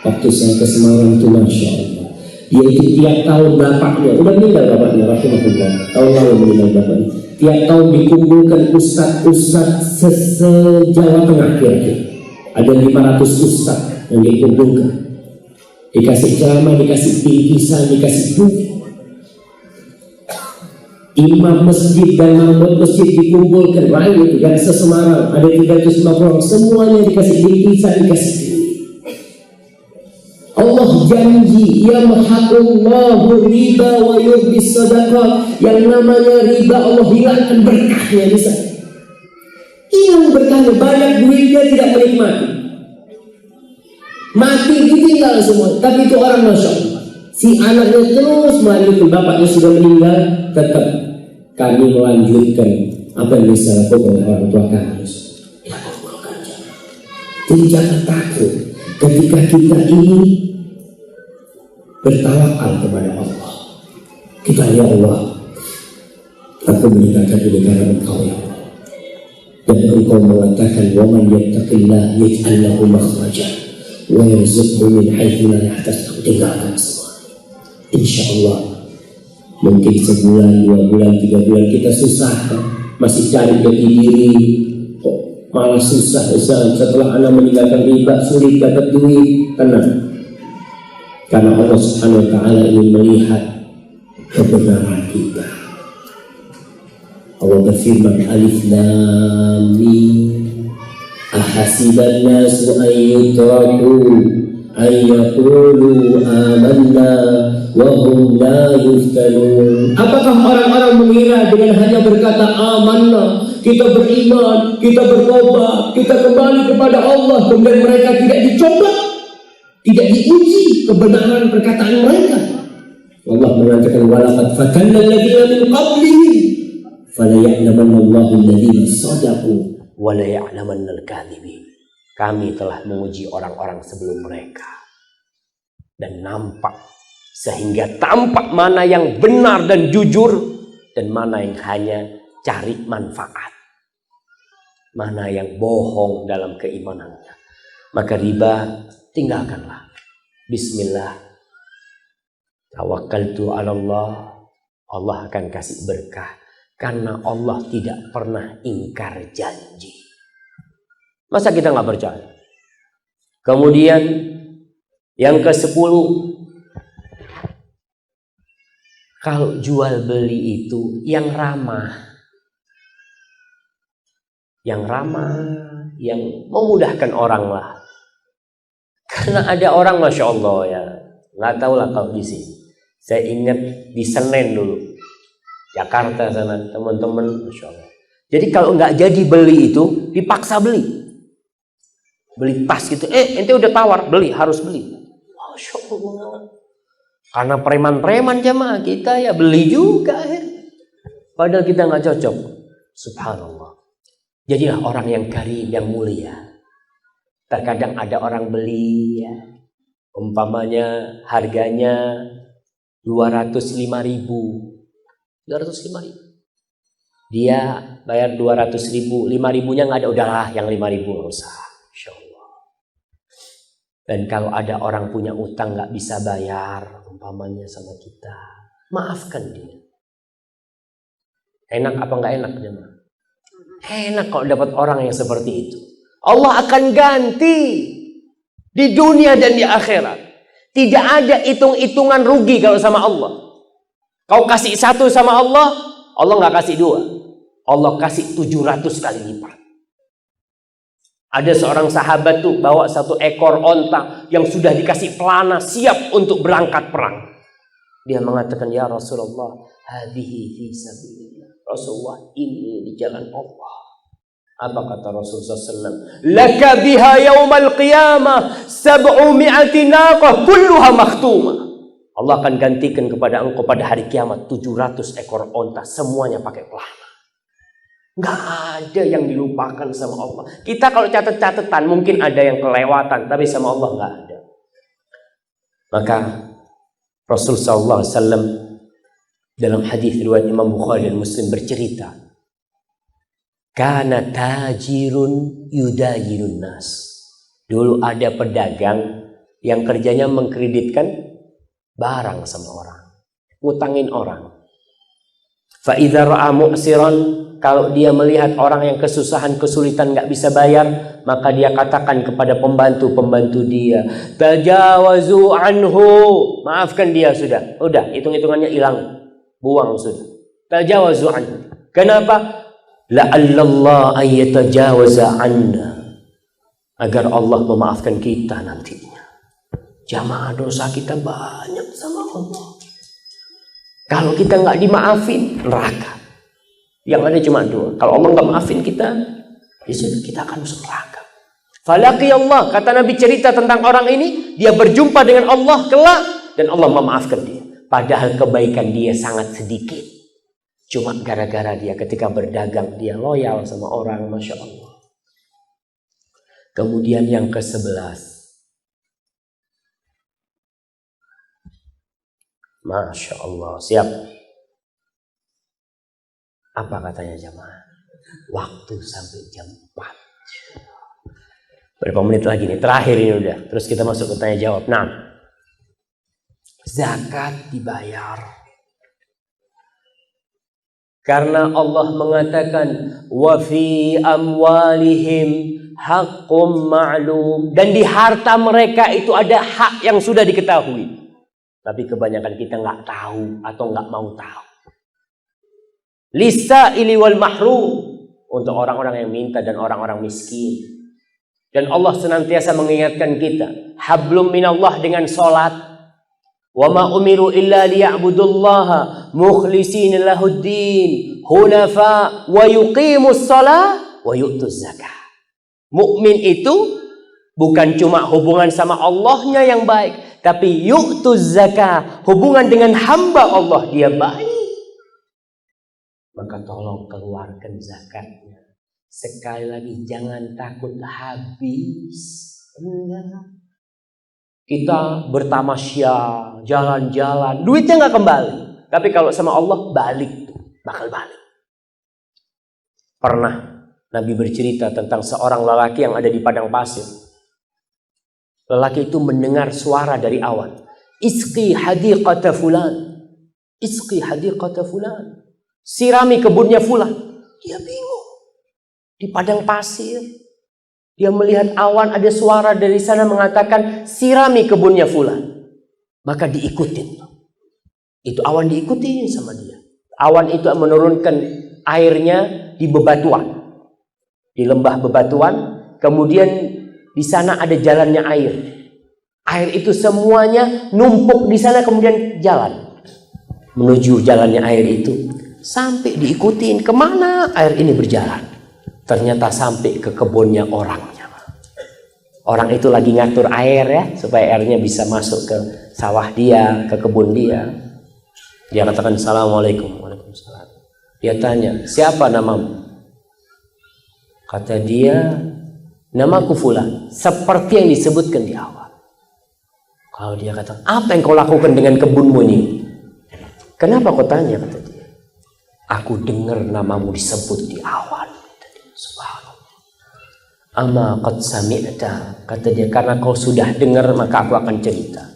B: waktu saya ke Semarang itu masya Allah, dia itu tiap tahun bapaknya udah meninggal, bapaknya rahimahullah, tahun lalu meninggal bapaknya. Tiap tahun dikumpulkan ustaz-ustaz se-Jawa Tengah kira-kira. Ada 500 ustaz yang dikumpulkan. Dikasih ceramah, dikasih bingkisan, dikasih duit. Imam masjid dan makmum masjid dikumpulkan, lain dan se-Semarang ada 350 orang, semuanya dikasih bingkisan, dikasih duit. Allah janji, ya mahaqullahu riba wa yurbis sadaqah. Yang namanya riba Allah hilangkan berkahnya, bisa hilang berkahnya, banyak duitnya tidak menikmati, mati ditinggal semua. Tapi itu orang masya Allah, si anaknya terus melanjutkan, bapaknya sudah meninggal, tetap kami melanjutkan apa yang bisa lakukan oleh orang tua kami. Jadi jangan takut ketika kita ini bertawakal kepada Allah. Kita, ya Allah, aku meninggalkan ini karena Engkau ya Allah. Dan Engkau mengatakan, wa man yattaqillah yaj'al lahu makhraja wa yarzuqhu min haitsu la yahtasib. Tinggalkan semua. Insyaallah mungkin sebulan, 2 bulan, 3 bulan kita susah, masih cari jati diri, kok malah susah. Setelah anak meninggalkan riba sulit dapat duit. Tenang, karena Allah Subhanahu wa taala ingin melihat kebenaran kita. Allah berfirman, Alif Lam Mim, ahasiban nasu an yutraku an yaqulu amanna wa hum la yuftanun. Apakah orang-orang mengira dengan hanya berkata amanna, kita beriman, kita bertobat, kita kembali kepada Allah, kemudian mereka tidak dicoba, tidak diuji kebenaran perkataan mereka? Allah mengatakan, walaqad fatanna alladziina min qablihim fala ya'lamanna Allahu alladziina shadaqu wa la ya'lamanna al-kadhibin. Kami telah menguji orang-orang sebelum mereka dan nampak, sehingga tampak mana yang benar dan jujur dan mana yang hanya cari manfaat, mana yang bohong dalam keimanannya. Maka riba tinggalkanlah. Bismillah, tawakkaltu 'ala Allah. Allah akan kasih berkah karena Allah tidak pernah ingkar janji. Masa kita nggak percaya? Kemudian yang ke-10, kalau jual beli itu yang ramah, yang memudahkan orang lah. Karena ada orang masya Allah ya, nggak tahu lah kalau di sini. Saya ingat di Senen dulu, Jakarta sana, teman-teman masya Allah. Jadi kalau nggak jadi beli itu dipaksa beli tas gitu. Ente udah tawar beli, harus beli. Masya Allah. Karena preman-preman jamaah kita ya beli juga akhirnya. Padahal kita nggak cocok. Subhanallah. Jadilah orang yang karim, yang mulia. Terkadang ada orang beli ya, umpamanya harganya 205.000. Dia bayar 200.000, 5.000-nya nggak ada, udahlah yang 5.000 nggak usah. Insya Allah. Dan kalau ada orang punya utang nggak bisa bayar, umpamanya sama kita, maafkan dia. Enak apa nggak enak jemaah? Enak kalau dapat orang yang seperti itu.
A: Allah akan ganti di dunia dan di akhirat. Tidak ada hitung-hitungan rugi kalau sama Allah. Kau kasih satu sama Allah, Allah nggak kasih dua. Allah kasih 700 kali lipat. Ada seorang sahabat tuh bawa 1 ekor onta yang sudah dikasih pelana siap untuk berangkat perang. Dia mengatakan, ya Rasulullah, hadhihi fi sabilillah. Rasulullah, ini di jalan Allah. Apa kata Rasulullah SAW? Laka biha yaumal qiyamah 700 naqah kulluha makhtumah. Allah akan gantikan kepada engkau pada hari kiamat 700 ekor onta, semuanya pakai pelana. Nggak ada yang dilupakan sama Allah. Kita kalau catat-catatan mungkin ada yang kelewatan, tapi sama Allah nggak ada. Maka Rasul sallallahu alaihi wasallam dalam hadis riwayat Imam Bukhari dan Muslim bercerita, kana tajirun yudayirun nas. Dulu ada pedagang yang kerjanya mengkreditkan barang sama orang, ngutangin orang. Fa idza ra'a mu'siran, kalau dia melihat orang yang kesusahan, kesulitan nggak bisa bayar, maka dia katakan kepada pembantu dia, tajawazu anhu, maafkan dia sudah, hitung-hitungannya hilang, buang sudah, tajawazu anhu. Kenapa? La'allallah ayyatajawaza anna, agar Allah memaafkan kita nantinya. Jamaah, dosa kita banyak sama Allah. Kalau kita nggak dimaafin, neraka. Yang ada cuma 2. Kalau Allah nggak maafin kita, ya sudah, kita akan masuk neraka. Falaqi Allah, kata Nabi cerita tentang orang ini, dia berjumpa dengan Allah kelak dan Allah memaafkan dia. Padahal kebaikan dia sangat sedikit. Cuma gara-gara dia ketika berdagang dia loyal sama orang, masya Allah. Kemudian yang ke-11, masya Allah, siap. Apa katanya jamaah? Waktu sampai jam 4. Berapa menit lagi nih? Terakhir ini udah. Terus kita masuk ke tanya jawab. Nah, zakat dibayar. Karena Allah mengatakan wa fi amwalihim haqqum ma'lum, dan di harta mereka itu ada hak yang sudah diketahui. Tapi kebanyakan kita nggak tahu atau nggak mau tahu. Lisa'ili wal mahrum, untuk orang-orang yang minta dan orang-orang miskin. Dan Allah senantiasa mengingatkan kita, hablum minallah dengan salat. Wa ma umiru illa liya'budullaha mukhlishina lahuddin hunafa wa yuqimus shalah wa yu'tuz zakah. Mukmin itu bukan cuma hubungan sama Allahnya yang baik, tapi yu'tuz zakah, hubungan dengan hamba Allah dia baik. Maka tolong keluarkan zakatnya. Sekali lagi, jangan takut habis. Enggak. Kita bertamasya, jalan-jalan, duitnya nggak kembali. Tapi kalau sama Allah balik, bakal balik. Pernah Nabi bercerita tentang seorang lelaki yang ada di padang pasir. Lelaki itu mendengar suara dari awan. Isqi hadiqata fulan. Isqi hadiqata fulan. Sirami kebunnya fulan. Dia bingung. Di padang pasir. Dia melihat awan, ada suara dari sana mengatakan sirami kebunnya fulan. Maka diikutin. Itu awan diikutin sama dia. Awan itu menurunkan airnya di bebatuan. Di lembah bebatuan. Kemudian di sana ada jalannya air. Air itu semuanya numpuk di sana, kemudian jalan. Menuju jalannya air itu. Sampai diikutin. Kemana air ini berjalan? Ternyata sampai ke kebunnya orangnya. Orang itu lagi ngatur air ya, supaya airnya bisa masuk ke sawah dia, ke kebun dia. Dia katakan assalamualaikum. Waalaikumsalam. Dia tanya, siapa namamu? Kata dia, namaku fulan. Seperti yang disebutkan di awal. Kalau dia kata, apa yang kau lakukan dengan kebunmu ini? Kenapa kau tanya? Kata dia, aku dengar namamu disebut di awal. Subhanallah. Ama qad sami'ta, kata dia, karena kau sudah dengar maka aku akan cerita.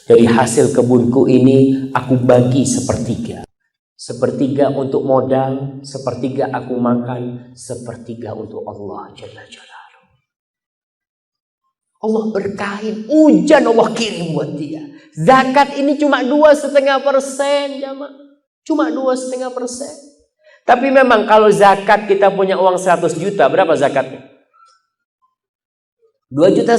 A: Dari hasil kebunku ini aku bagi sepertiga. Sepertiga untuk modal, sepertiga aku makan, sepertiga untuk Allah Jalla Jalaluhu. Allah berkahin, hujan Allah kirim buat dia. Zakat ini cuma 2,5% jamaah. Cuma 2,5%. Tapi memang kalau zakat kita punya uang 100 juta, berapa zakatnya? 2,5 juta.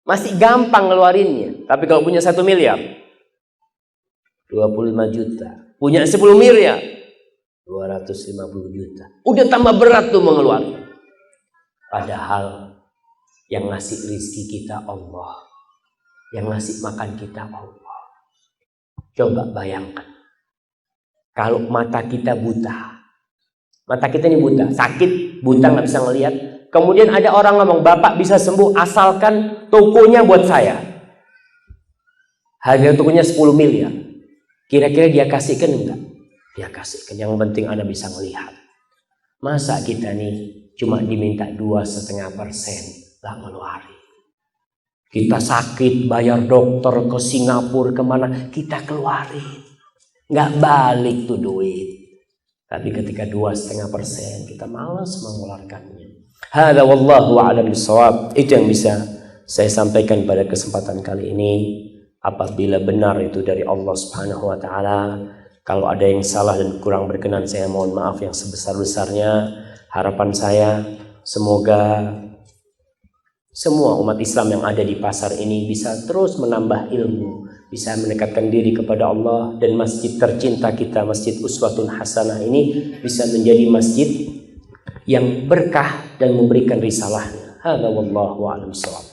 A: Masih gampang ngeluarinnya. Tapi kalau punya 1 miliar, 25 juta. Punya 10 miliar, 250 juta. Udah tambah berat tuh mengeluarkan. Padahal yang ngasih rezeki kita Allah. Yang ngasih makan kita Allah. Coba bayangkan. Kalau mata kita buta. Mata kita ini buta. Sakit, buta, nggak bisa ngelihat. Kemudian ada orang ngomong, Bapak bisa sembuh asalkan tokonya buat saya. Harga tokonya 10 miliar. Kira-kira dia kasihkan enggak? Dia kasihkan. Yang penting Anda bisa melihat. Masa kita nih cuma diminta 2,5% lah ngeluarin. Kita sakit bayar dokter ke Singapura kemana kita keluarin, nggak balik tuh duit. Tapi ketika 2,5% kita malas mengeluarkannya. Hada wallahu a'lam bishawab. Itu yang bisa saya sampaikan pada kesempatan kali ini. Apabila benar itu dari Allah Subhanahu wa taala, kalau ada yang salah dan kurang berkenan saya mohon maaf yang sebesar-besarnya. Harapan saya semoga semua umat Islam yang ada di pasar ini bisa terus menambah ilmu, bisa mendekatkan diri kepada Allah, dan masjid tercinta kita, Masjid Uswatun Hasanah ini bisa menjadi masjid yang berkah dan memberikan risalahnya. Hadza wallahu a'lam bishawab.